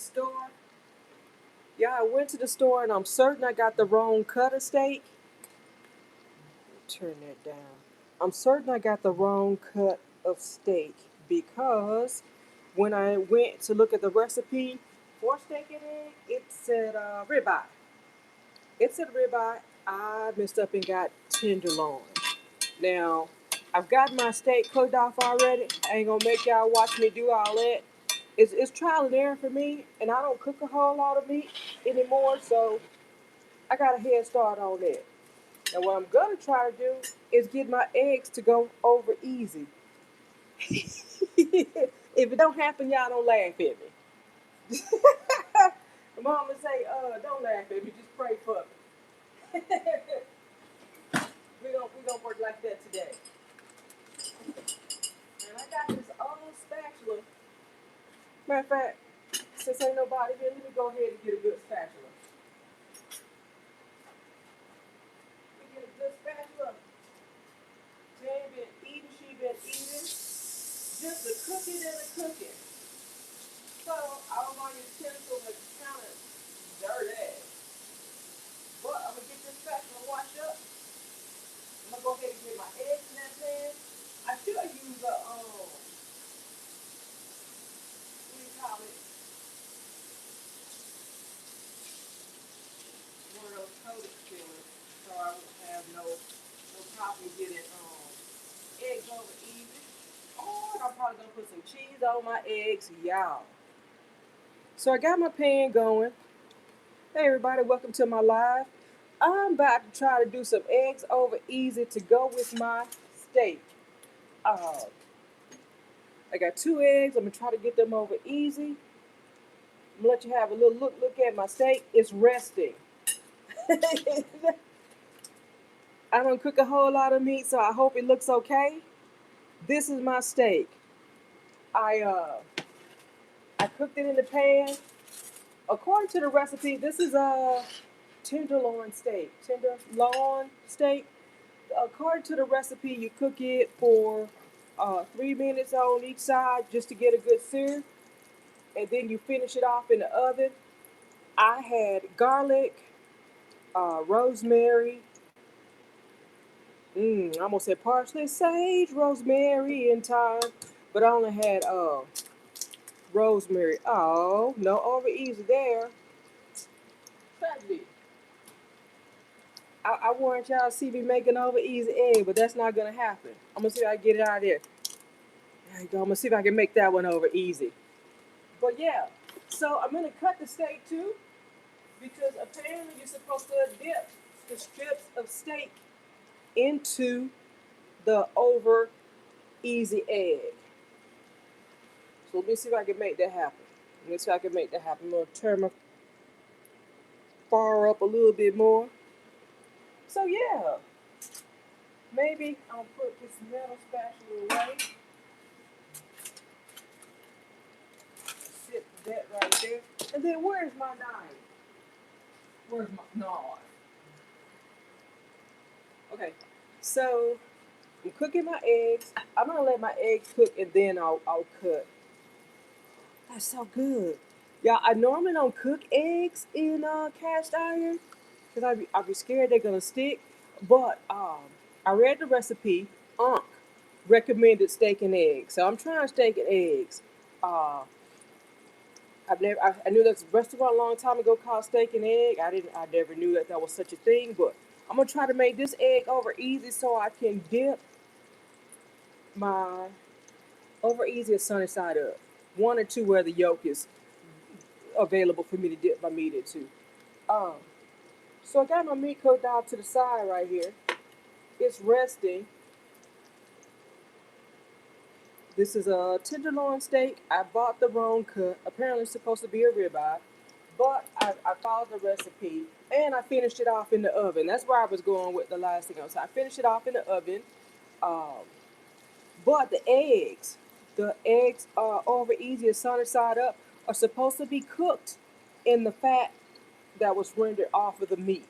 store. Yeah, I went to the store and I'm certain I got the wrong cut of steak. Turn that down. I'm certain I got the wrong cut of steak because when I went to look at the recipe for steak and egg, it said ribeye. It said ribeye. I messed up and got tenderloin. Now, I've got my steak cooked off already. I ain't gonna make y'all watch me do all that. It's trial and error for me, and I don't cook a whole lot of meat anymore, so I got a head start on that. Now, what I'm gonna try to do is get my eggs to go over easy. If it don't happen, y'all don't laugh at me. Mama say, don't laugh at me, just pray for me. we gonna work like that today. And I got this old spatula. Matter of fact, since ain't nobody here, let me go ahead and get a good spatula. We get a good spatula. Jane been eating, she been eating. Just a cooking and a cooking. So all my utensils are kind of dirty. But I'm gonna get this spatula washed up. I'm gonna go ahead and get my eggs in that pan. I should use a what do you call it? One of those coated skillets, so I won't have no problem getting eggs over easy. Or I'm probably gonna put some cheese on my eggs, y'all. So I got my pan going. Hey everybody, welcome to my live. I'm about to try to do some eggs over easy to go with my steak. Uh, I got 2 eggs. I'm gonna try to get them over easy. I'm gonna let you have a little look at my steak. It's resting. I don't cook a whole lot of meat, so I hope it looks okay. This is my steak. I I cooked it in the pan. According to the recipe, this is a tenderloin steak. Tenderloin steak. According to the recipe, you cook it for 3 minutes on each side just to get a good sear, and then you finish it off in the oven. I had garlic, rosemary, I almost said parsley, sage, rosemary, and thyme, but I only had rosemary. Oh, no over easy there. Tragedy. I warned y'all to see me making over easy egg, but that's not gonna happen. I'm gonna see if I can get it out of there. There you go. I'm gonna see if I can make that one over easy. But yeah, so I'm gonna cut the steak too, because apparently you're supposed to dip the strips of steak into the over easy egg. So let me see if I can make that happen. Let me see if I can make that happen. I'm gonna turn my fire up a little bit more. So yeah, maybe I'll put this metal spatula away. Sit that right there. And then where's my knife? Where's my knife? Okay, so I'm cooking my eggs. I'm gonna let my eggs cook and then I'll cut. That's so good. Yeah, I normally don't cook eggs in cast iron because I be scared they're gonna stick. But I read the recipe. Unc recommended steak and eggs, so I'm trying steak and eggs. Uh, I knew there was a restaurant a long time ago called Steak and Egg. I never knew that was such a thing. But I'm gonna try to make this egg over easy so I can dip my over easy or sunny side up. One or two where the yolk is available for me to dip my meat into. Um, so I got my meat cooked out to the side right here. It's resting. This is a tenderloin steak. I bought the wrong cut. Apparently it's supposed to be a ribeye. But I followed the recipe and I finished it off in the oven. That's where I was going with the last thing. So I finished it off in the oven. Um, but the eggs are over easy as sunny side up, are supposed to be cooked in the fat that was rendered off of the meat.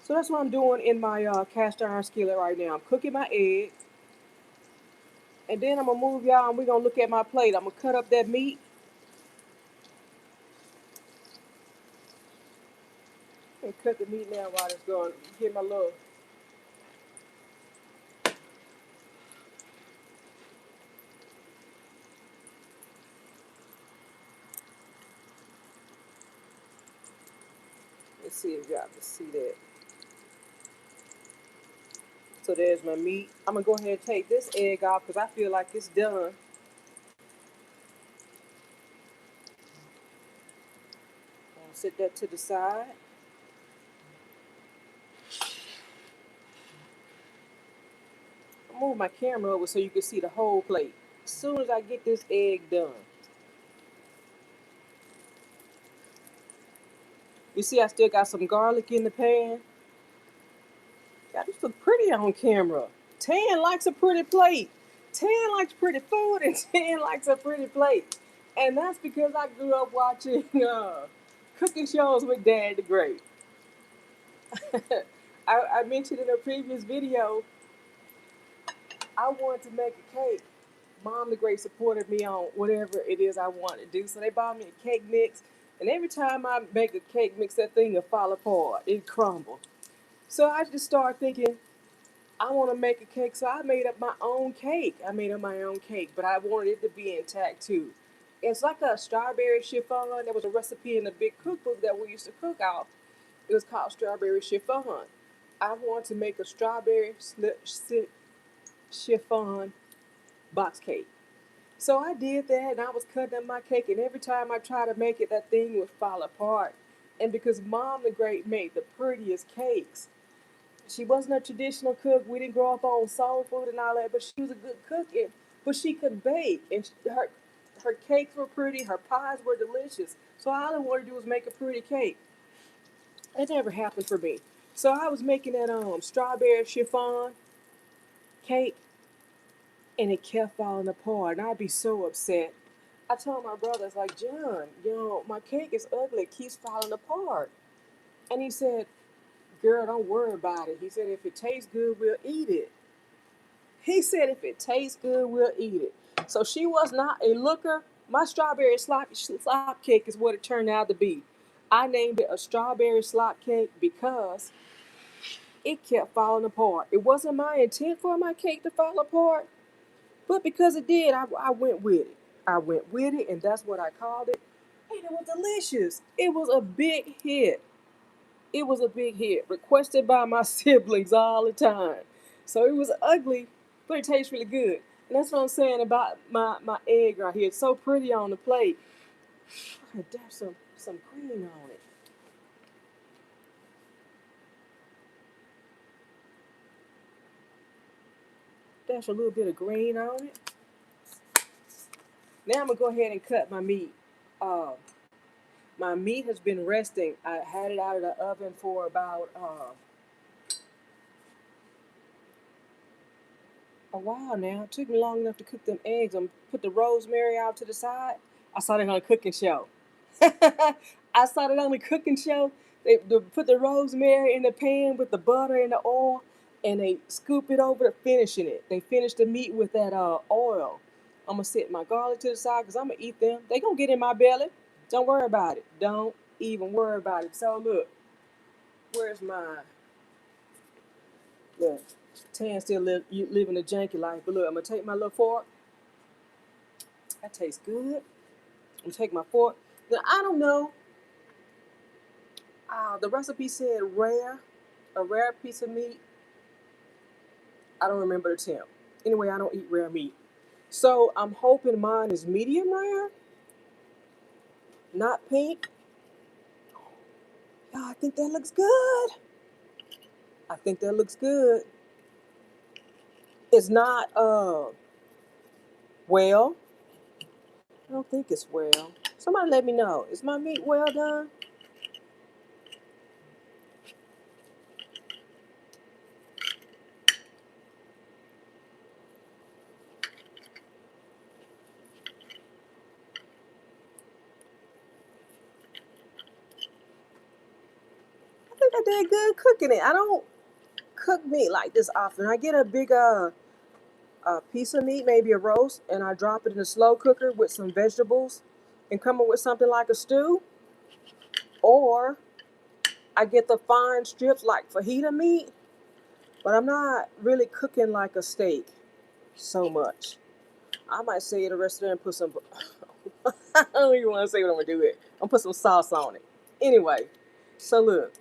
So that's what I'm doing in my cast iron skillet right now. I'm cooking my egg, and then I'm gonna move y'all, and we're gonna look at my plate. I'm gonna cut up that meat, And cut the meat now while it's going. Get my little. Let's see if y'all can see that. So there's my meat. I'm gonna go ahead and take this egg off because I feel like it's done. I'll set that to the side. I'll move my camera over so you can see the whole plate. As soon as I get this egg done. You see I still got some garlic in the pan. God, this look pretty on camera. Tan likes a pretty plate. Tan likes pretty food and Tan likes a pretty plate. And that's because I grew up watching cooking shows with Dad the Great. I mentioned in a previous video, I wanted to make a cake. Mom the Great supported me on whatever it is I wanted to do. So they bought me a cake mix. And every time I make a cake mix, that thing will fall apart. It crumble. So I just started thinking, I want to make a cake, so I made up my own cake. I made up my own cake, but I wanted it to be intact too. It's like a strawberry chiffon. There was a recipe in the big cookbook that we used to cook off. It was called strawberry chiffon. I wanted to make a strawberry chiffon box cake. So I did that, and I was cutting up my cake, and every time I tried to make it, that thing would fall apart. And because Mom the Great made the prettiest cakes, she wasn't a traditional cook. We didn't grow up on soul food and all that, but she was a good cook. But she could bake, and her cakes were pretty. Her pies were delicious. So all I wanted to do was make a pretty cake. It never happened for me. So I was making that strawberry chiffon cake, and it kept falling apart, and I'd be so upset. I told my brother, "It's like, John, my cake is ugly. It keeps falling apart." And he said, "Girl, don't worry about it." He said, "If it tastes good, we'll eat it." He said, "If it tastes good, we'll eat it." So she was not a looker. My strawberry slop cake is what it turned out to be. I named it a strawberry slop cake because it kept falling apart. It wasn't my intent for my cake to fall apart, but because it did, I went with it. I went with it, and that's what I called it. And it was delicious. It was a big hit. It was a big hit, requested by my siblings all the time. So it was ugly, but it tastes really good. And that's what I'm saying about my egg right here. It's so pretty on the plate. I could dab some green on it. Dash a little bit of green on it. Now I'm gonna go ahead and cut my meat. Uh, my meat has been resting. I had it out of the oven for about a while now. It took me long enough to cook them eggs. I'm put the rosemary out to the side. I saw it on a cooking show. I saw it on the cooking show. They put the rosemary in the pan with the butter and the oil, and they scoop it over to finishing it. They finish the meat with that oil. I'm gonna set my garlic to the side because I'm gonna eat them. They gonna get in my belly. Don't worry about it. Don't even worry about it. So look, where's my look? Tan still living a janky life, but look, I'm gonna take my little fork. That tastes good. I'm gonna take my fork. Now I don't know. The recipe said rare, a rare piece of meat. I don't remember the temp. Anyway, I don't eat rare meat. So I'm hoping mine is medium rare, not pink. Yeah, I think that looks good. I think that looks good. It's not well. I don't think it's well. Somebody let me know. Is my meat well done? I think I did good cooking it. I don't cook meat like this often. I get a big piece of meat, maybe a roast, and I drop it in a slow cooker with some vegetables and come up with something like a stew. Or I get the fine strips like fajita meat, but I'm not really cooking like a steak so much. I might say the rest of it and put some. I don't even want to say what I'm gonna do with it. I'm gonna put some sauce on it. Anyway, so look,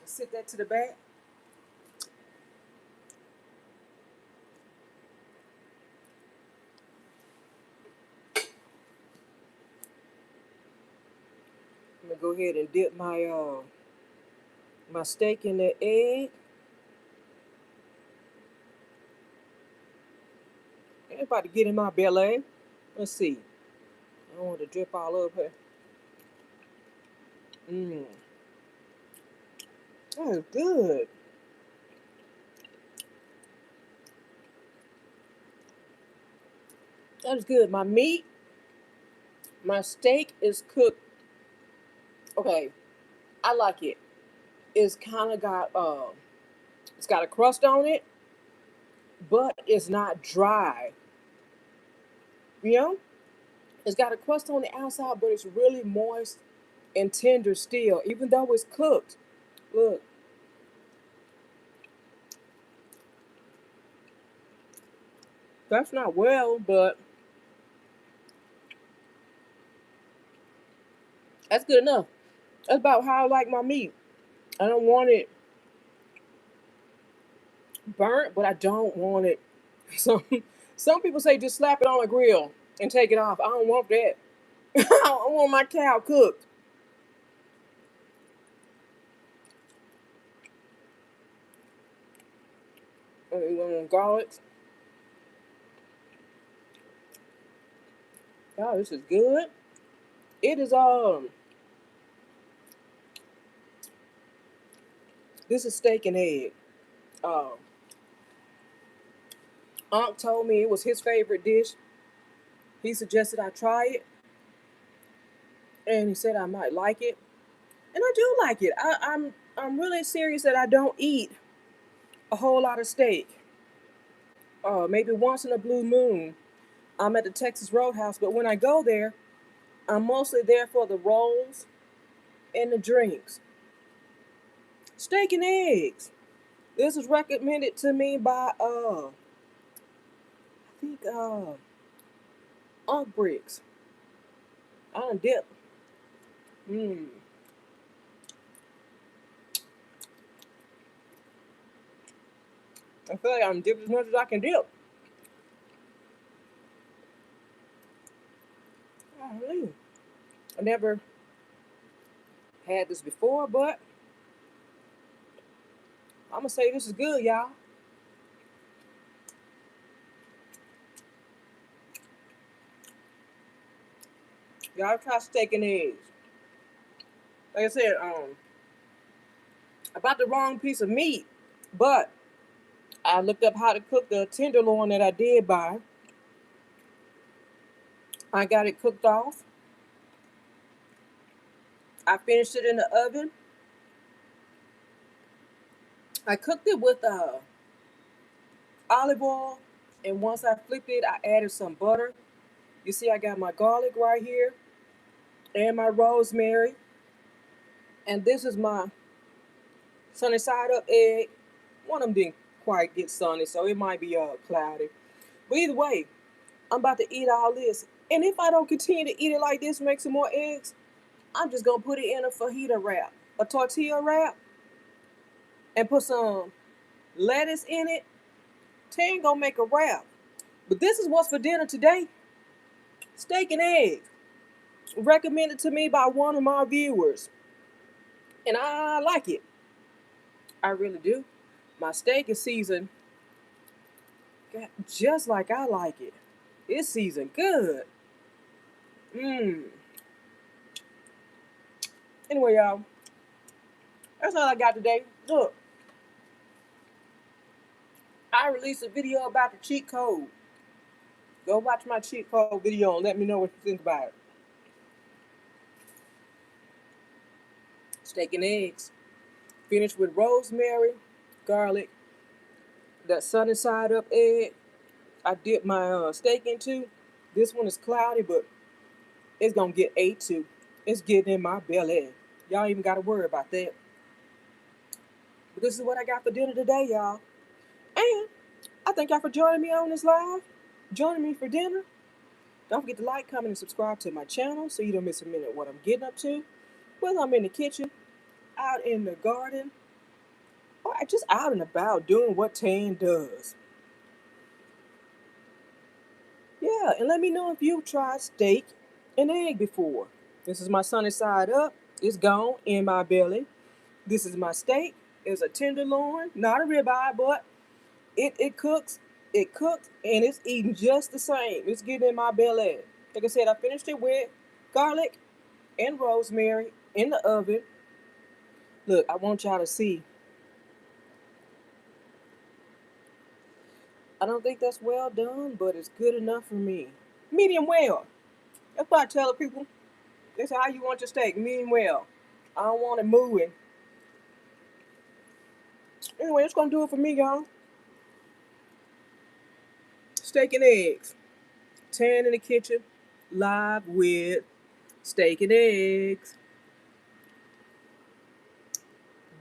sit that to the back. I'm gonna go ahead and dip my steak in the egg. It's about to get in my belly. Let's see. I don't want to drip all over here. Mmm, that is good. That is good. My meat, my steak is cooked. Okay, I like it. It's kind of got it's got a crust on it, but it's not dry. You know, it's got a crust on the outside, but it's really moist and tender still, even though it's cooked. Look, that's not well, but that's good enough. That's about how I like my meat. I don't want it burnt, but I don't want it. Some some people say just slap it on a grill and take it off. I don't want that. I want my cow cooked. Garlic. Oh, this is good. It is this is steak and egg. Um, Unc told me it was his favorite dish. He suggested I try it, and he said I might like it, and I do like it. I'm really serious that I don't eat a whole lot of steak. Maybe once in a blue moon, I'm at the Texas Roadhouse, but when I go there, I'm mostly there for the rolls and the drinks. Steak and eggs. This was recommended to me by I think Unc Bricks. I done dip. Mmm. I feel like I'm dipped as much as I can dip. Golly. I never had this before, but I'm gonna say this is good, y'all. Y'all try steak and eggs. Like I said, I bought the wrong piece of meat, but I looked up how to cook the tenderloin that I did buy. I got it cooked off. I finished it in the oven. I cooked it with olive oil, and once I flipped it, I added some butter. You see, I got my garlic right here and my rosemary, and this is my sunny side up egg. One of them didn't quite get sunny, so it might be cloudy. But either way, I'm about to eat all this. And if I don't continue to eat it like this, make some more eggs, I'm just gonna put it in a fajita wrap, a tortilla wrap, and put some lettuce in it. Tan gonna make a wrap. But this is what's for dinner today. Steak and eggs. Recommended to me by one of my viewers. And I like it. I really do. My steak is seasoned just like I like it. It's seasoned good. Mmm. Anyway, y'all, that's all I got today. Look, I released a video about the cheat code. Go watch my cheat code video and let me know what you think about it. Steak and eggs. Finished with rosemary, garlic, that sunny side up egg. I dipped my steak into. This one is cloudy, but it's gonna get ate too. It's getting in my belly. Y'all ain't even got to worry about that. But this is what I got for dinner today, y'all. And I thank y'all for joining me on this live, joining me for dinner. Don't forget to like, comment, and subscribe to my channel so you don't miss a minute of what I'm getting up to. Whether I'm in the kitchen, out in the garden, or just out and about doing what Tan does. Yeah, and let me know if you've tried steak and egg before. This is my sunny side up. It's gone in my belly. This is my steak. It's a tenderloin, not a ribeye, but it cooks. It cooks and it's eating just the same. It's getting in my belly. Like I said, I finished it with garlic and rosemary in the oven. Look, I want y'all to see. I don't think that's well done, but it's good enough for me. Medium well. That's what I tell people. That's how you want your steak, medium well. I don't want it moving. Anyway, it's gonna do it for me, y'all. Steak and eggs. Tan in the kitchen, live with steak and eggs.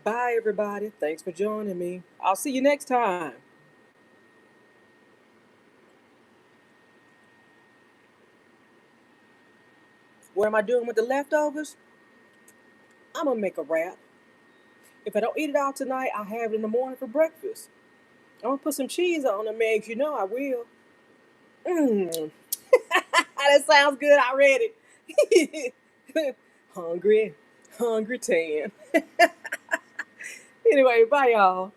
Bye, everybody. Thanks for joining me. I'll see you next time. What am I doing with the leftovers? I'm gonna make a wrap. If I don't eat it all tonight, I'll have it in the morning for breakfast. I'm gonna put some cheese on them eggs. You know I will. Mmm. That sounds good already. Hungry, hungry tan. Anyway, bye y'all.